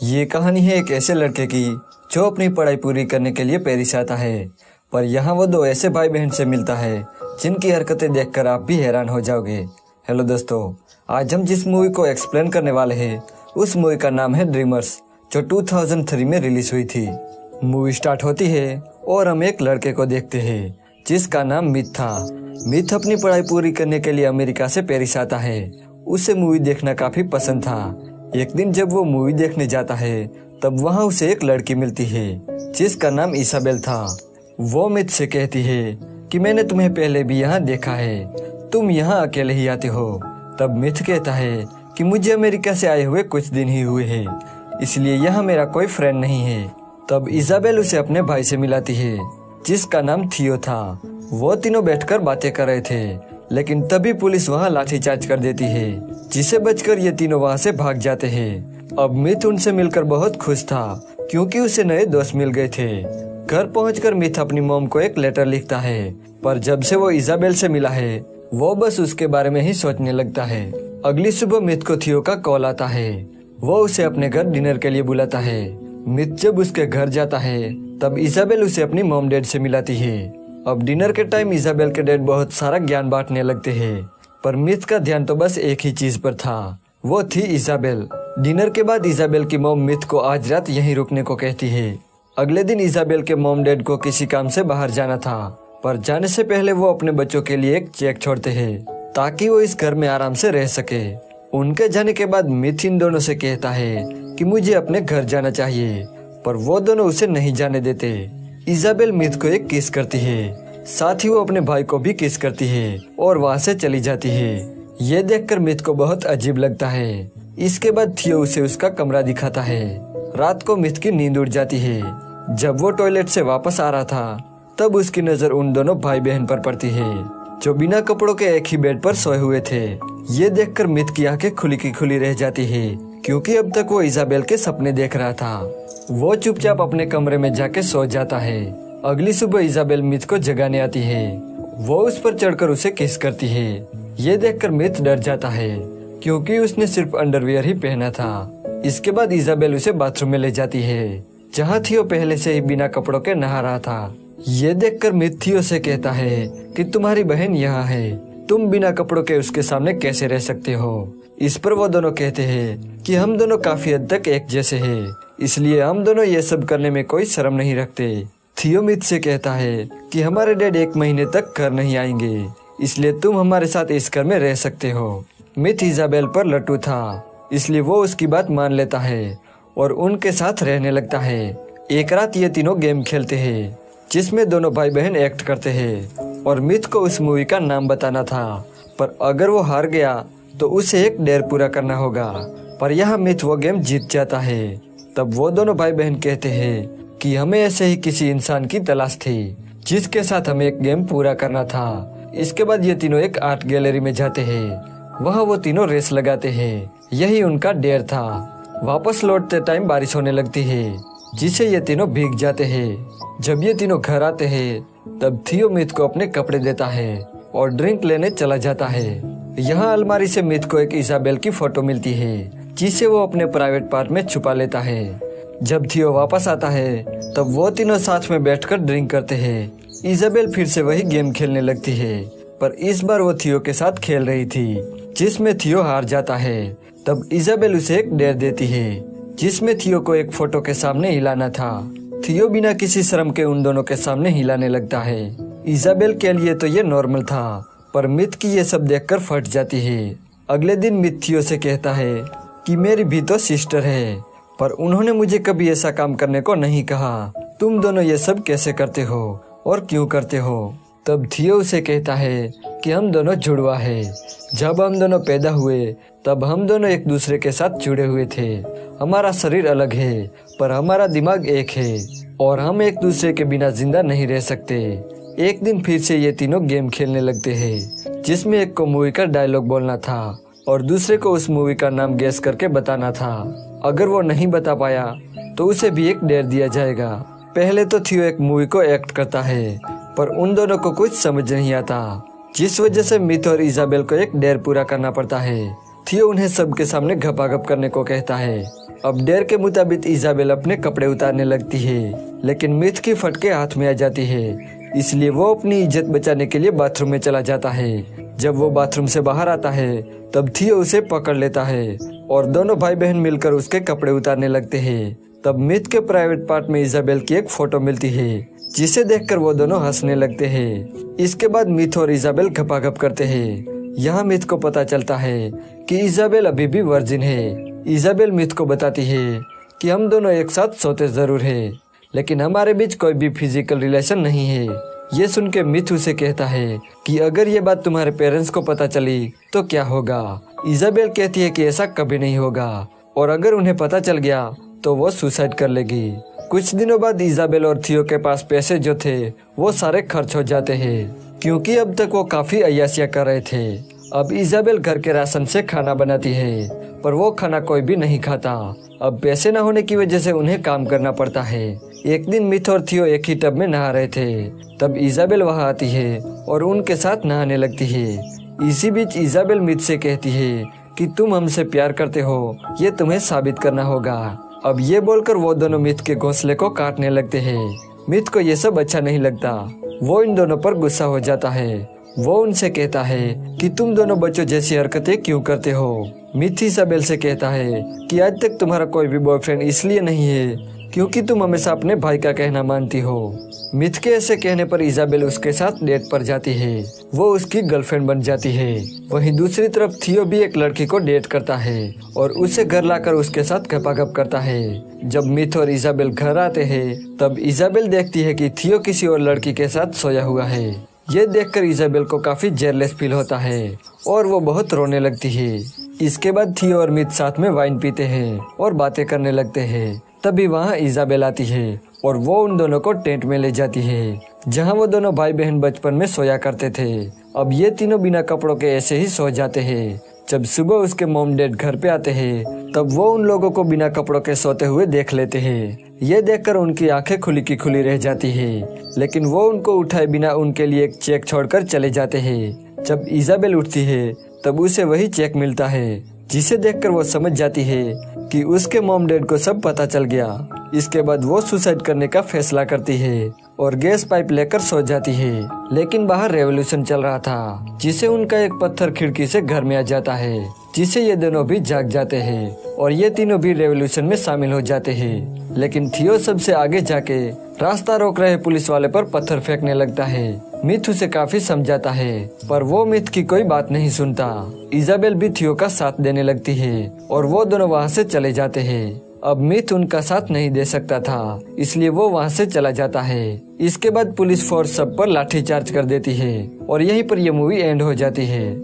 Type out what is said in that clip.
ये कहानी है एक ऐसे लड़के की जो अपनी पढ़ाई पूरी करने के लिए पेरिस आता है। पर यहाँ वो दो ऐसे भाई बहन से मिलता है जिनकी हरकतें देखकर आप भी हैरान हो जाओगे। हेलो दोस्तों, आज हम जिस मूवी को एक्सप्लेन करने वाले हैं उस मूवी का नाम है ड्रीमर्स, जो 2003 में रिलीज हुई थी। मूवी स्टार्ट होती है और हम एक लड़के को देखते हैं जिसका नाम मिथ था। मिथ अपनी पढ़ाई पूरी करने के लिए अमेरिका से पेरिस आता है। उसे मूवी देखना काफी पसंद था। एक दिन जब वो मूवी देखने जाता है तब वहाँ उसे एक लड़की मिलती है जिसका नाम इसाबेल था। वो मिथ से कहती है कि मैंने तुम्हें पहले भी यहाँ देखा है, तुम यहाँ अकेले ही आते हो। तब मिथ कहता है कि मुझे अमेरिका से आए हुए कुछ दिन ही हुए हैं, इसलिए यहाँ मेरा कोई फ्रेंड नहीं है। तब इसाबेल उसे अपने भाई से मिलाती है जिसका नाम थियो था। वो तीनों बैठकर बातें कर रहे थे, लेकिन तभी पुलिस वहाँ लाठीचार्ज कर देती है, जिसे बचकर ये तीनों वहाँ से भाग जाते हैं। अब मिथ उनसे मिलकर बहुत खुश था क्योंकि उसे नए दोस्त मिल गए थे। घर पहुंचकर मिथ अपनी मॉम को एक लेटर लिखता है, पर जब से वो इसाबेल से मिला है वो बस उसके बारे में ही सोचने लगता है। अगली सुबह मिथ को थियो का कॉल आता है। वो उसे अपने घर डिनर के लिए बुलाता है। मिथ जब उसके घर जाता है तब इसाबेल उसे अपनी मॉम डैड से मिलाती है। अब डिनर के टाइम इसाबेल के डैड बहुत सारा ज्ञान बांटने लगते हैं, पर मिथ का ध्यान तो बस एक ही चीज पर था, वो थी इसाबेल। डिनर के बाद इसाबेल की मॉम मिथ को आज रात यहीं रुकने को कहती है। अगले दिन इसाबेल के मॉम डैड को किसी काम से बाहर जाना था, पर जाने से पहले वो अपने बच्चों के लिए एक चेक छोड़ते हैं ताकि वो इस घर में आराम से रह सके। उनके जाने के बाद मिथ इन दोनों से कहता है कि मुझे अपने घर जाना चाहिए, पर वो दोनों उसे नहीं जाने देते। इसाबेल मिथ को एक किस करती है, साथ ही वो अपने भाई को भी किस करती है और वहाँ से चली जाती है। ये देखकर मिथ को बहुत अजीब लगता है। इसके बाद थियो उसे उसका कमरा दिखाता है। रात को मिथ की नींद उड़ जाती है। जब वो टॉयलेट से वापस आ रहा था तब उसकी नजर उन दोनों भाई बहन पर पड़ती है जो बिना कपड़ों के एक ही बेड पर सोए हुए थे। ये देखकर मिथ की आंखें खुली की खुली रह जाती है क्योंकि अब तक वो इसाबेल के सपने देख रहा था। वो चुपचाप अपने कमरे में जाके सो जाता है। अगली सुबह इसाबेल मिथ को जगाने आती है। वो उस पर चढ़कर उसे किस करती है। ये देखकर मिथ डर जाता है क्योंकि उसने सिर्फ अंडरवियर ही पहना था। इसके बाद इसाबेल उसे बाथरूम में ले जाती है जहाँ थियो पहले से ही बिना कपड़ों के नहा रहा था। ये देखकर मिथ थियो से कहता है कि तुम्हारी बहन यहाँ है, तुम बिना कपड़ों के उसके सामने कैसे रह सकते हो। इस पर वो दोनों कहते हैं कि हम दोनों काफी हद तक एक जैसे हैं, इसलिए हम दोनों ये सब करने में कोई शर्म नहीं रखते। थियो मिथ से कहता है कि हमारे डैड 1 महीने तक घर नहीं आएंगे, इसलिए तुम हमारे साथ इस घर में रह सकते हो। मिथ इसाबेल पर लट्टू था, इसलिए वो उसकी बात मान लेता है और उनके साथ रहने लगता है। एक रात ये तीनों गेम खेलते हैं जिसमें दोनों भाई बहन एक्ट करते हैं और मिथ को उस मूवी का नाम बताना था, पर अगर वो हार गया तो उसे एक डेयर पूरा करना होगा। पर यहाँ मिथ वो गेम जीत जाता है। तब वो दोनों भाई बहन कहते हैं कि हमें ऐसे ही किसी इंसान की तलाश थी जिसके साथ हमें एक गेम पूरा करना था। इसके बाद ये तीनों एक आर्ट गैलरी में जाते हैं। वहाँ वो तीनों रेस लगाते हैं, यही उनका डेयर था। वापस लौटते टाइम बारिश होने लगती है जिसे ये तीनों भीग जाते हैं। जब ये तीनों घर आते हैं तब थियो मिथ को अपने कपड़े देता है और ड्रिंक लेने चला जाता है। यहाँ अलमारी से मिथ को एक इसाबेल की फोटो मिलती है जिसे वो अपने प्राइवेट पार्ट में छुपा लेता है। जब थियो वापस आता है तब वो तीनों साथ में बैठकर ड्रिंक करते हैं। इसाबेल फिर से वही गेम खेलने लगती है, पर इस बार वो थियो के साथ खेल रही थी जिसमें थियो हार जाता है। तब इसाबेल उसे एक डेयर देती है जिसमें थियो को एक फोटो के सामने हिलाना था। थियो बिना किसी शर्म के उन दोनों के सामने हिलाने लगता है। इसाबेल के लिए तो ये नॉर्मल था, पर मिथ की ये सब देखकर फट जाती है। अगले दिन मिथ थियो से कहता है कि मेरी भी तो सिस्टर है, पर उन्होंने मुझे कभी ऐसा काम करने को नहीं कहा। तुम दोनों ये सब कैसे करते हो और क्यों करते हो। तब थियो उसे कहता है कि हम दोनों जुड़वा है। जब हम दोनों पैदा हुए तब हम दोनों एक दूसरे के साथ जुड़े हुए थे। हमारा शरीर अलग है पर हमारा दिमाग एक है और हम एक दूसरे के बिना जिंदा नहीं रह सकते। एक दिन फिर से ये तीनों गेम खेलने लगते हैं जिसमें एक को मूवी का डायलॉग बोलना था और दूसरे को उस मूवी का नाम गेस करके बताना था। अगर वो नहीं बता पाया तो उसे भी एक डेयर दिया जाएगा। पहले तो थियो एक मूवी को एक्ट करता है, पर उन दोनों को कुछ समझ नहीं आता, जिस वजह से मिथ और इसाबेल को एक डेयर पूरा करना पड़ता है। थियो उन्हें सबके सामने घपाघप करने को कहता है। अब डेर के मुताबिक इजाबेल अपने कपड़े उतारने लगती है, लेकिन मिथ की फटके हाथ में आ जाती है, इसलिए वो अपनी इज्जत बचाने के लिए बाथरूम में चला जाता है। जब वो बाथरूम से बाहर आता है तब थियो उसे पकड़ लेता है और दोनों भाई बहन मिलकर उसके कपड़े उतारने लगते हैं। तब मिथ के प्राइवेट पार्ट में इजाबेल की एक फोटो मिलती है, जिसे देखकर वो दोनों हंसने लगते हैं। इसके बाद मिथ और इजाबेल घपाघप करते हैं। यहाँ मिथ को पता चलता है कि इजाबेल अभी भी वर्जिन है। इजाबेल मिथ को बताती है कि हम दोनों एक साथ सोते जरूर हैं, लेकिन हमारे बीच कोई भी फिजिकल रिलेशन नहीं है। ये सुन के मिथ उसे कहता है कि अगर ये बात तुम्हारे पेरेंट्स को पता चली तो क्या होगा। इजाबेल कहती है कि ऐसा कभी नहीं होगा, और अगर उन्हें पता चल गया तो वो सुसाइड कर लेगी। कुछ दिनों बाद इजाबेल और थियो के पास पैसे जो थे वो सारे खर्च हो जाते हैं, क्योंकि अब तक वो काफी अय्याशियां कर रहे थे। अब इजाबेल घर के राशन से खाना बनाती है, पर वो खाना कोई भी नहीं खाता। अब पैसे न होने की वजह से उन्हें काम करना पड़ता है। एक दिन मिथ और थियो एक ही टब में नहा रहे थे, तब इजाबेल वहां आती है और उनके साथ नहाने लगती है। इसी बीच इजाबेल मिथ से कहती है कि तुम हमसे प्यार करते हो, ये तुम्हें साबित करना होगा। अब ये बोलकर वो दोनों मिथ के घोंसले को काटने लगते हैं। मिथ को ये सब अच्छा नहीं लगता, वो इन दोनों पर गुस्सा हो जाता है। वो उनसे कहता है कि तुम दोनों बच्चों जैसी हरकतें क्यों करते हो। मिथ इजाबेल से कहता है कि आज तक तुम्हारा कोई भी बॉयफ्रेंड इसलिए नहीं है क्योंकि तुम हमेशा अपने भाई का कहना मानती हो। मिथ के ऐसे कहने पर इजाबेल उसके साथ डेट पर जाती है, वो उसकी गर्लफ्रेंड बन जाती है। वहीं दूसरी तरफ थियो भी एक लड़की को डेट करता है और उसे घर लाकर उसके साथ घपाघप करता है। जब मिथ और इजाबेल घर आते हैं तब इजाबेल देखती है कि थियो किसी और लड़की के साथ सोया हुआ है। ये देखकर इजाबेल को काफी जेलस फील होता है और वो बहुत रोने लगती है। इसके बाद थियो और मिथ साथ में वाइन पीते हैं और बातें करने लगते हैं। तभी वहाँ इजाबेल आती है और वो उन दोनों को टेंट में ले जाती है, जहाँ वो दोनों भाई बहन बचपन में सोया करते थे। अब ये तीनों बिना कपड़ों के ऐसे ही सो जाते हैं। जब सुबह उसके मॉम डैड घर पे आते हैं तब वो उन लोगों को बिना कपड़ों के सोते हुए देख लेते हैं। ये देखकर उनकी आंखें खुली की खुली रह जाती है, लेकिन वो उनको उठाए बिना उनके लिए एक चेक छोड़कर चले जाते हैं। जब इजाबेल उठती है तब उसे वही चेक मिलता है, जिसे देखकर वो समझ जाती है कि उसके मॉम डैड को सब पता चल गया। इसके बाद वो सुसाइड करने का फैसला करती है और गैस पाइप लेकर सो जाती है। लेकिन बाहर रेवोल्यूशन चल रहा था, जिसे उनका एक पत्थर खिड़की से घर में आ जाता है, जिसे ये दोनों भी जाग जाते हैं और ये तीनों भी रेवोल्यूशन में शामिल हो जाते हैं। लेकिन थियो सबसे आगे जाके रास्ता रोक रहे पुलिस वाले पर पत्थर फेंकने लगता है। मिथ उसे काफी समझाता है, पर वो मिथ की कोई बात नहीं सुनता। इजाबेल भी थियो का साथ देने लगती है और वो दोनों वहाँ से चले जाते हैं। अब मिथ उनका साथ नहीं दे सकता था, इसलिए वो वहाँ से चला जाता है। इसके बाद पुलिस फोर्स सब पर लाठीचार्ज कर देती है और यहीं पर यह मूवी एंड हो जाती है।